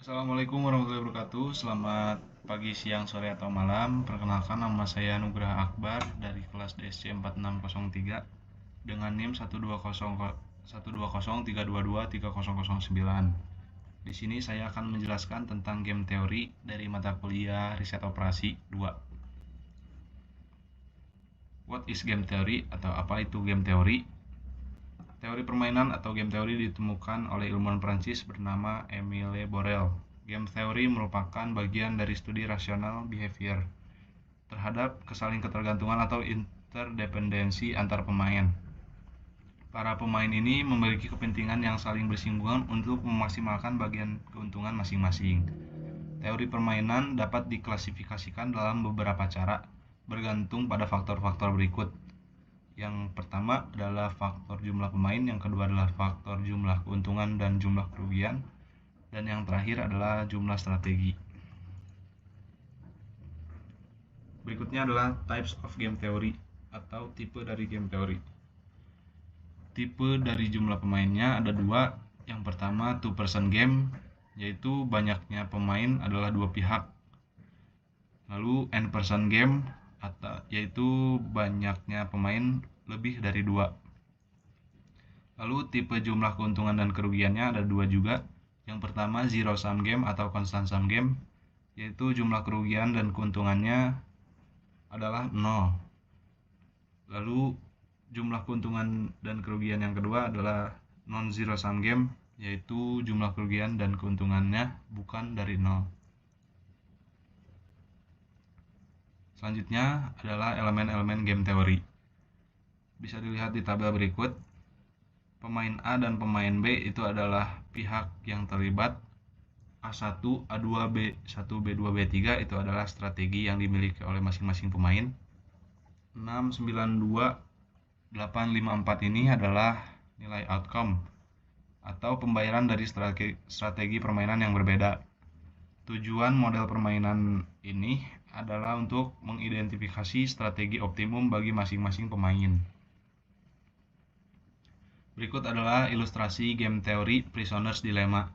Assalamualaikum warahmatullahi wabarakatuh. Selamat pagi, siang, sore, atau malam. Perkenalkan, nama saya Nugraha Akbar dari kelas DSC 4603 dengan NIM 120 12032230009. Di sini saya akan menjelaskan tentang game teori dari mata kuliah Riset Operasi 2. What is game theory atau apa itu game teori? Teori permainan atau game teori ditemukan oleh ilmuwan Prancis bernama Émile Borel. Game theory merupakan bagian dari studi rasional behavior terhadap kesaling ketergantungan atau interdependensi antar pemain. Para pemain ini memiliki kepentingan yang saling bersinggungan untuk memaksimalkan bagian keuntungan masing-masing. Teori permainan dapat diklasifikasikan dalam beberapa cara, bergantung pada faktor-faktor berikut. Yang pertama adalah faktor jumlah pemain, yang kedua adalah faktor jumlah keuntungan dan jumlah kerugian, dan yang terakhir adalah jumlah strategi. Berikutnya adalah types of game theory atau tipe dari game theory. Tipe dari jumlah pemainnya ada dua. Yang pertama two-person game, yaitu banyaknya pemain adalah dua pihak. Lalu n-person game, yaitu banyaknya pemain lebih dari dua. Lalu tipe jumlah keuntungan dan kerugiannya ada dua juga. Yang pertama zero sum game atau constant sum game, yaitu jumlah kerugian dan keuntungannya adalah 0. Lalu jumlah keuntungan dan kerugian yang kedua adalah non zero sum game, yaitu jumlah kerugian dan keuntungannya bukan dari 0. Selanjutnya adalah elemen-elemen game teori. Bisa dilihat di tabel berikut. Pemain A dan pemain B itu adalah pihak yang terlibat. A1, A2, B1, B2, B3 itu adalah strategi yang dimiliki oleh masing-masing pemain. 6, 9, 2, 8, 5, 4 ini adalah nilai outcome atau pembayaran dari strategi permainan yang berbeda. Tujuan model permainan ini adalah untuk mengidentifikasi strategi optimum bagi masing-masing pemain. Berikut adalah ilustrasi game teori Prisoner's Dilemma.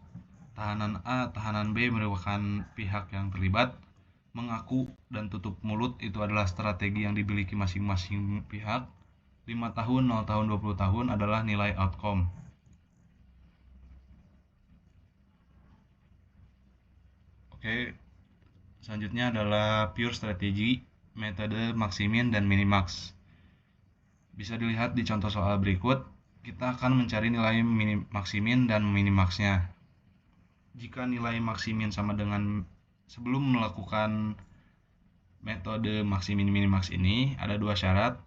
Tahanan A, tahanan B merupakan pihak yang terlibat. Mengaku dan tutup mulut itu adalah strategi yang dimiliki masing-masing pihak. 5 tahun, 0 tahun, 20 tahun adalah nilai outcome. Oke, selanjutnya adalah pure strategy, metode maximin dan minimax. Bisa dilihat di contoh soal berikut. Kita akan mencari nilai maximin dan minimaxnya. Jika nilai maximin sama dengan sebelum melakukan metode maximin minimax ini, ada dua syarat.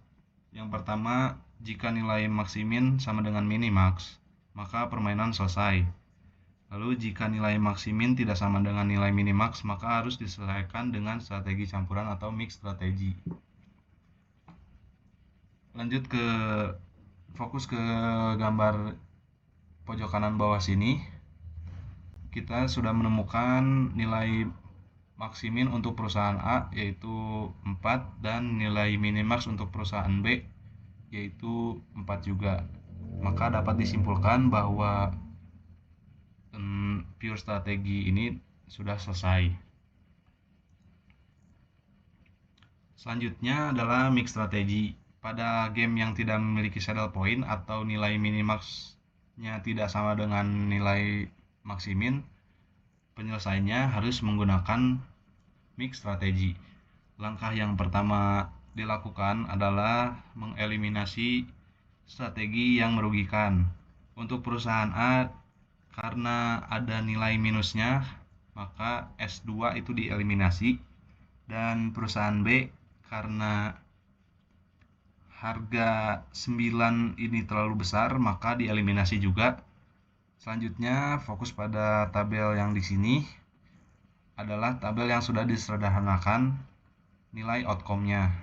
Yang pertama, jika nilai maximin sama dengan minimax, maka permainan selesai. Lalu jika nilai maximin tidak sama dengan nilai minimax, maka harus diselesaikan dengan strategi campuran atau mix strategi. Lanjut ke fokus ke gambar pojok kanan bawah sini. Kita sudah menemukan nilai maksimin untuk perusahaan A yaitu 4 dan nilai minimax untuk perusahaan B yaitu 4 juga. Maka dapat disimpulkan bahwa pure strategi ini sudah selesai. Selanjutnya adalah mix strategi. Pada game yang tidak memiliki saddle point atau nilai minimaxnya tidak sama dengan nilai maksimin, penyelesaiannya harus menggunakan mix strategi. Langkah yang pertama dilakukan adalah mengeliminasi strategi yang merugikan. Untuk perusahaan A, karena ada nilai minusnya, maka S2 itu dieliminasi. Dan perusahaan B, karena harga 9 ini terlalu besar, maka dieliminasi juga. Selanjutnya, fokus pada tabel yang di sini adalah tabel yang sudah disederhanakan nilai outcome-nya.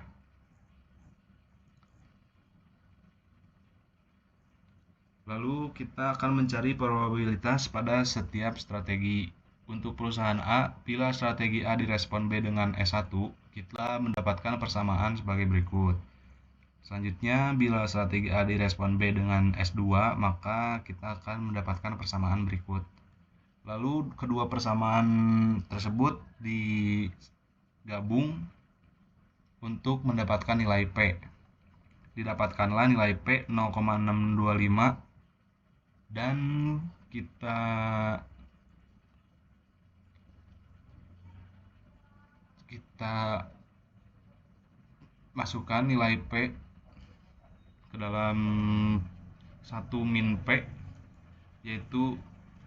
Lalu kita akan mencari probabilitas pada setiap strategi. Untuk perusahaan A, bila strategi A direspon B dengan S1, kita mendapatkan persamaan sebagai berikut. Selanjutnya, bila strategi A direspon B dengan S2, maka kita akan mendapatkan persamaan berikut. Lalu kedua persamaan tersebut digabung untuk mendapatkan nilai P. Didapatkanlah nilai P 0,625 dan kita masukkan nilai P ke dalam 1 min P, yaitu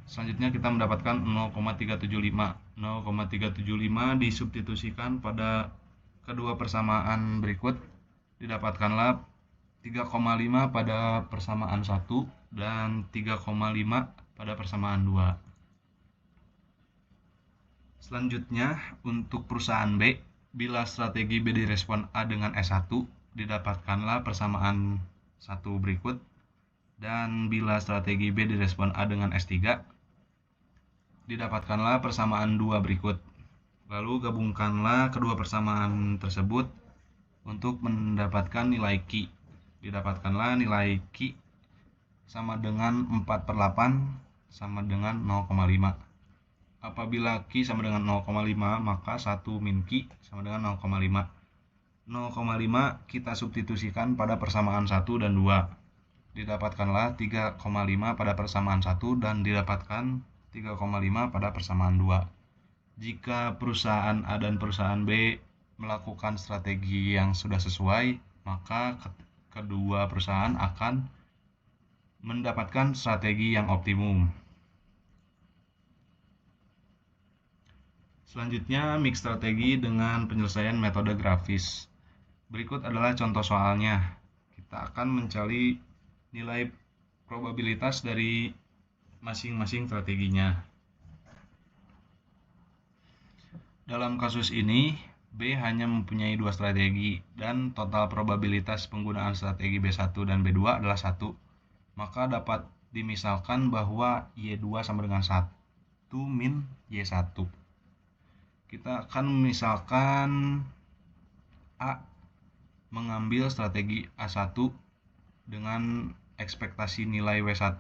selanjutnya kita mendapatkan 0,375. 0,375 disubstitusikan pada kedua persamaan berikut, didapatkanlah 3,5 pada persamaan 1 dan 3,5 pada persamaan 2. Selanjutnya, untuk perusahaan B, bila strategi B direspon A dengan S1, didapatkanlah persamaan 1 berikut, dan bila strategi B direspon A dengan S3, didapatkanlah persamaan 2 berikut. Lalu gabungkanlah kedua persamaan tersebut untuk mendapatkan nilai Q. Didapatkanlah nilai Q sama dengan 4/8 sama dengan 0,5. Apabila Q sama dengan 0,5, maka 1 min Q sama dengan 0,5. 0,5 kita substitusikan pada persamaan 1 dan 2. Didapatkanlah 3,5 pada persamaan 1 dan didapatkan 3,5 pada persamaan 2. Jika perusahaan A dan perusahaan B melakukan strategi yang sudah sesuai, maka kedua perusahaan akan mendapatkan strategi yang optimum. Selanjutnya, mix strategi dengan penyelesaian metode grafis. Berikut adalah contoh soalnya. Kita akan mencari nilai probabilitas dari masing-masing strateginya. Dalam kasus ini, B hanya mempunyai 2 strategi dan total probabilitas penggunaan strategi B1 dan B2 adalah 1. Maka dapat dimisalkan bahwa Y2 sama dengan 1 min Y1. Kita akan memisalkan A mengambil strategi A1 dengan ekspektasi nilai W1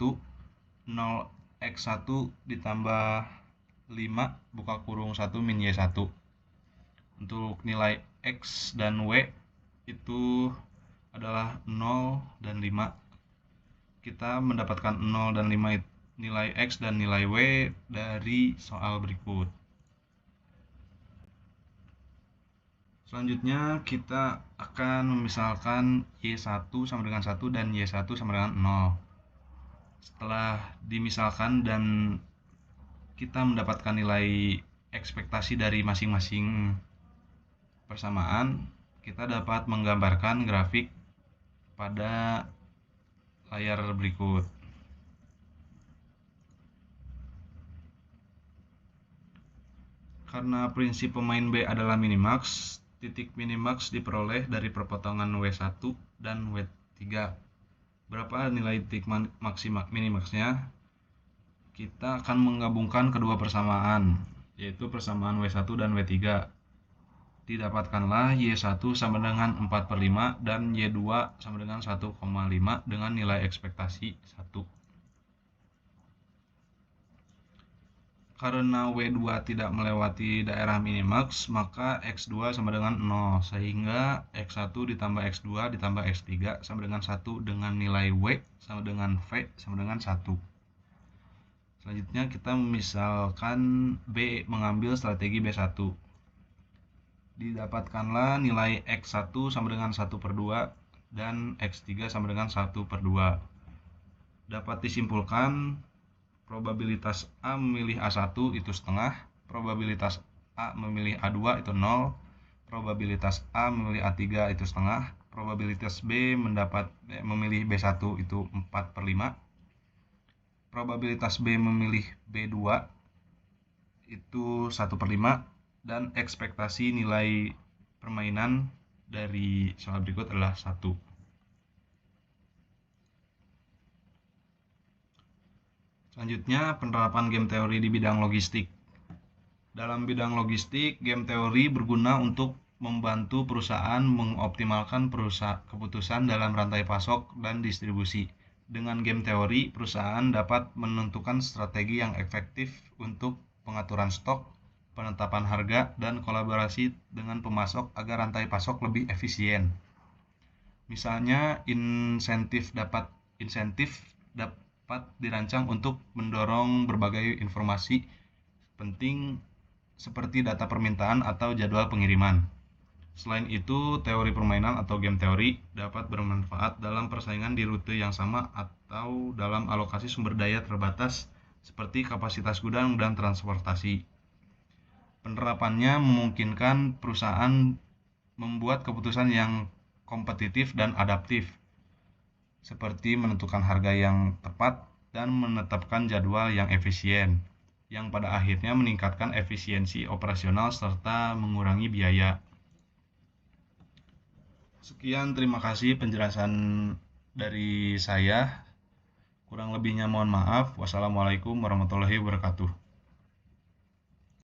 0x1 ditambah 5 buka kurung 1 min Y1. Untuk nilai X dan W itu adalah 0 dan 5. Kita mendapatkan 0 dan 5 nilai X dan nilai W dari soal berikut. Selanjutnya kita akan memisalkan Y1 sama dengan 1 dan Y1 sama dengan 0. Setelah dimisalkan dan kita mendapatkan nilai ekspektasi dari masing-masing persamaan, kita dapat menggambarkan grafik pada layar berikut. Karena prinsip pemain B adalah minimax, titik minimax diperoleh dari perpotongan W1 dan W3. Berapa nilai titik minimaxnya? Kita akan menggabungkan kedua persamaan, yaitu persamaan W1 dan W3. Didapatkanlah Y1 sama dengan 4/5 dan Y2 sama dengan 1,5 dengan nilai ekspektasi 1. Karena W2 tidak melewati daerah minimax, maka X2 sama dengan 0, sehingga X1 ditambah X2 ditambah X3 sama dengan 1 dengan nilai W sama dengan V sama dengan 1. Selanjutnya kita misalkan B mengambil strategi B1. Didapatkanlah nilai X1 sama dengan 1/2 dan X3 sama dengan 1/2. Dapat disimpulkan probabilitas A memilih A1 itu setengah, probabilitas A memilih A2 itu 0, probabilitas A memilih A3 itu setengah, probabilitas B memilih B1 itu 4/5, probabilitas B memilih B2 itu 1/5, dan ekspektasi nilai permainan dari soal berikut adalah 1. Selanjutnya, penerapan game teori di bidang logistik. Dalam bidang logistik, game teori berguna untuk membantu perusahaan mengoptimalkan keputusan dalam rantai pasok dan distribusi, Dengan game teori, perusahaan dapat menentukan strategi yang efektif untuk pengaturan stok, penetapan harga, dan kolaborasi dengan pemasok agar rantai pasok lebih efisien. Misalnya, insentif dapat dirancang untuk mendorong berbagai informasi penting seperti data permintaan atau jadwal pengiriman. Selain itu, teori permainan atau game teori dapat bermanfaat dalam persaingan di rute yang sama atau dalam alokasi sumber daya terbatas seperti kapasitas gudang dan transportasi. Penerapannya memungkinkan perusahaan membuat keputusan yang kompetitif dan adaptif, seperti menentukan harga yang tepat dan menetapkan jadwal yang efisien, yang pada akhirnya meningkatkan efisiensi operasional serta mengurangi biaya. Sekian, terima kasih penjelasan dari saya. Kurang lebihnya mohon maaf. Wassalamualaikum warahmatullahi wabarakatuh.